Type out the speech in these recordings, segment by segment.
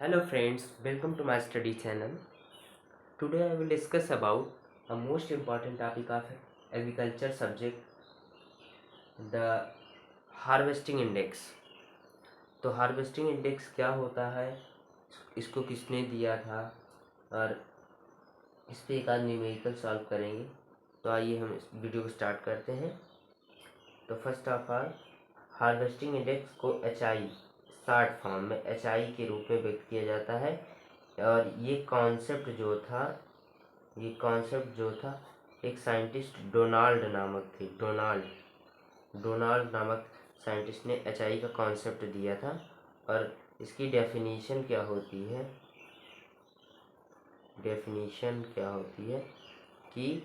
Hello friends, welcome to my study channel. Today I will discuss about a most important topic of agriculture subject, the harvesting index. तो harvesting index क्या होता है, इसको किसने दिया था और इस पे एक आध न्यूमेरिकल सॉल्व करेंगे। तो आइए हम इस वीडियो को स्टार्ट करते हैं। तो first of all harvesting index को HI शॉर्ट फॉर्म में HI के रूप में व्यक्त किया जाता है। और ये कॉन्सेप्ट जो था एक साइंटिस्ट डोनाल्ड नामक साइंटिस्ट ने HI का कॉन्सेप्ट दिया था। और इसकी डेफिनेशन क्या होती है कि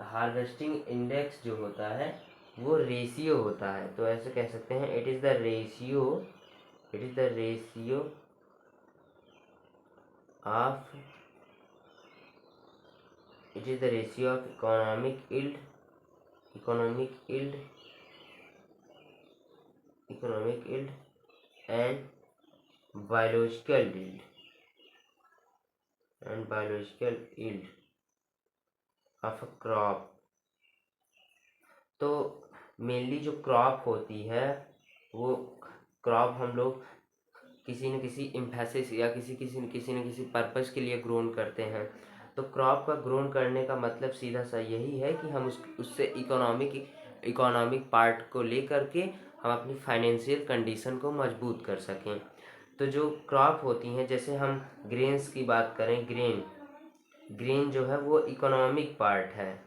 हार्वेस्टिंग इंडेक्स जो होता है वो रेशियो होता है। तो ऐसे कह सकते हैं it is the ratio of economic yield and biological yield of a crop। तो मेनली जो क्रॉप होती है वो क्रॉप हम लोग किसी न किसी एम्फेसिस या किसी न किसी पर्पस के लिए ग्रोन करते हैं। तो क्रॉप का ग्रोन करने का मतलब सीधा सा यही है कि हम उससे इकोनॉमिक पार्ट को लेकर के हम अपनी फाइनेंशियल कंडीशन को मजबूत कर सकें। तो जो क्रॉप होती हैं, जैसे हम ग्रेन्स की बात करें, ग्रेन जो है वो इकोनॉमिक पार्ट है।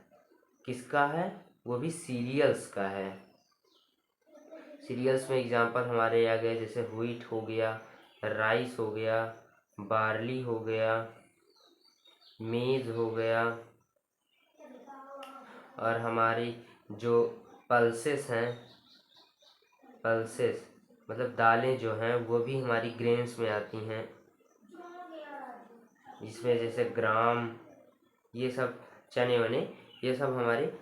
किसका है? वो भी सीरियल्स का है। सीरियल्स में एग्जांपल हमारे आ गए, जैसे व्हीट हो गया, राइस हो गया, बार्ली हो गया, मेज हो गया। और हमारी जो पल्सेस मतलब दालें जो हैं वो भी हमारी ग्रेन्स में आती हैं, जिसमें जैसे ग्राम, ये सब चने वने, ये सब हमारे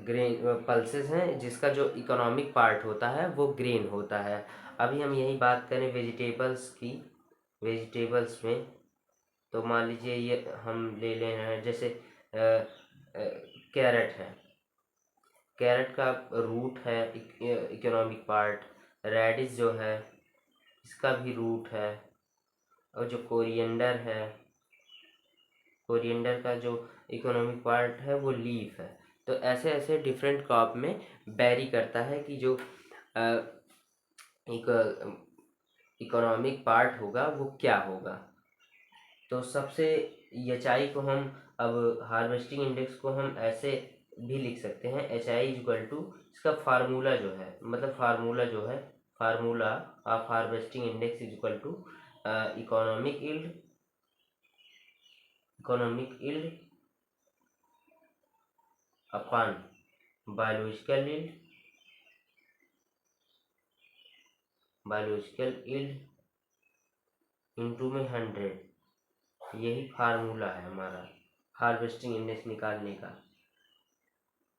ग्रेन पल्सेस हैं, जिसका जो इकोनॉमिक पार्ट होता है वो ग्रेन होता है। अभी हम यही बात करें वेजिटेबल्स में, तो मान लीजिए ये हम ले ले रहे हैं, जैसे कैरेट है। कैरेट का रूट है इकोनॉमिक पार्ट। रेडिश जो है इसका भी रूट है। और जो कोरिएंडर का जो इकोनॉमिक पार्ट है वो लीफ है। तो ऐसे ऐसे डिफरेंट क्रॉप में वेरी करता है कि जो इकोनॉमिक पार्ट होगा वो क्या होगा। तो सबसे HI को हम अब हार्वेस्टिंग इंडेक्स को हम ऐसे भी लिख सकते हैं, HI इक्वल टू, इसका formula of harvesting index is equal to economic yield upon biological yield into में 100। यही फार्मूला है हमारा हार्वेस्टिंग इंडेक्स निकालने का।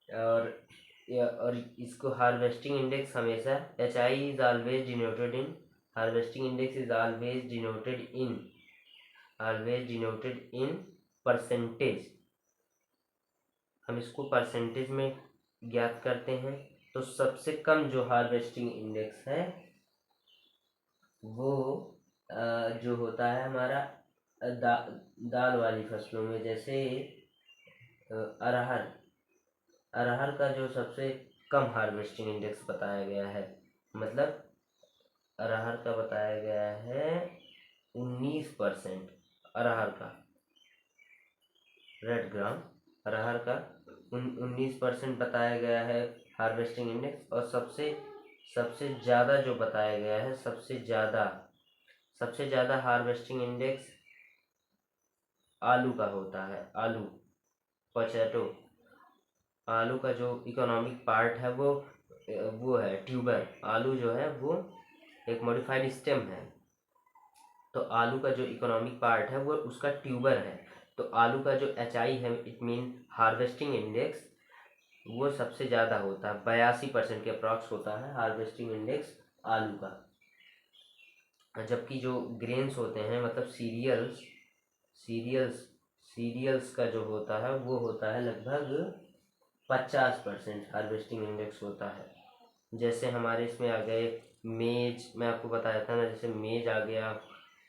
और इसको हार्वेस्टिंग इंडेक्स हमेशा HI is always denoted in harvesting index is always denoted in percentage. हम इसको परसेंटेज में ज्ञात करते हैं। तो सबसे कम जो हार्वेस्टिंग इंडेक्स है वो जो होता है हमारा दाल वाली फसलों में, जैसे अरहर का जो सबसे कम हार्वेस्टिंग इंडेक्स बताया गया है, मतलब अरहर का बताया गया है 19%। अरहर का रेड ग्राम अरहर का 19% बताया गया है हार्वेस्टिंग इंडेक्स। और सबसे ज़्यादा जो बताया गया है, सबसे ज़्यादा हार्वेस्टिंग इंडेक्स आलू का होता है। पोटैटो, आलू का जो इकोनॉमिक पार्ट है वो है ट्यूबर। आलू जो है वो एक मॉडिफाइड स्टेम है। तो आलू का जो इकोनॉमिक पार्ट है वो उसका ट्यूबर है। तो आलू का जो HI है, इट मीन हार्वेस्टिंग इंडेक्स, वो सबसे ज़्यादा होता है, 82% के अप्रॉक्स होता है हार्वेस्टिंग इंडेक्स आलू का। जबकि जो ग्रेन्स होते हैं मतलब सीरियल्स का जो होता है वो होता है लगभग 50% हार्वेस्टिंग इंडेक्स होता है। जैसे हमारे इसमें आ गए मेज, मैं आपको बताया था ना, जैसे मेज आ गया,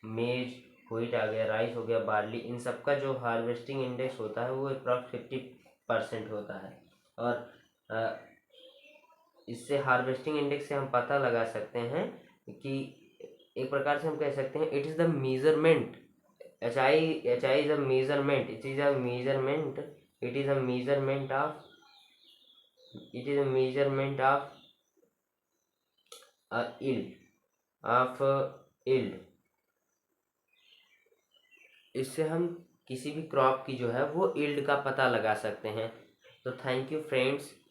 मेज व्हीट आ गया, राइस हो गया, बार्ली, इन सब का जो हार्वेस्टिंग इंडेक्स होता है वो अप्रॉक्स 50% होता है। और इससे हार्वेस्टिंग इंडेक्स से हम पता लगा सकते हैं कि एक प्रकार से हम कह सकते हैं it is the measurement, H I is a measurement, it is a measurement of yield. इससे हम किसी भी क्रॉप की जो है वो इल्ड का पता लगा सकते हैं। तो थैंक यू फ्रेंड्स।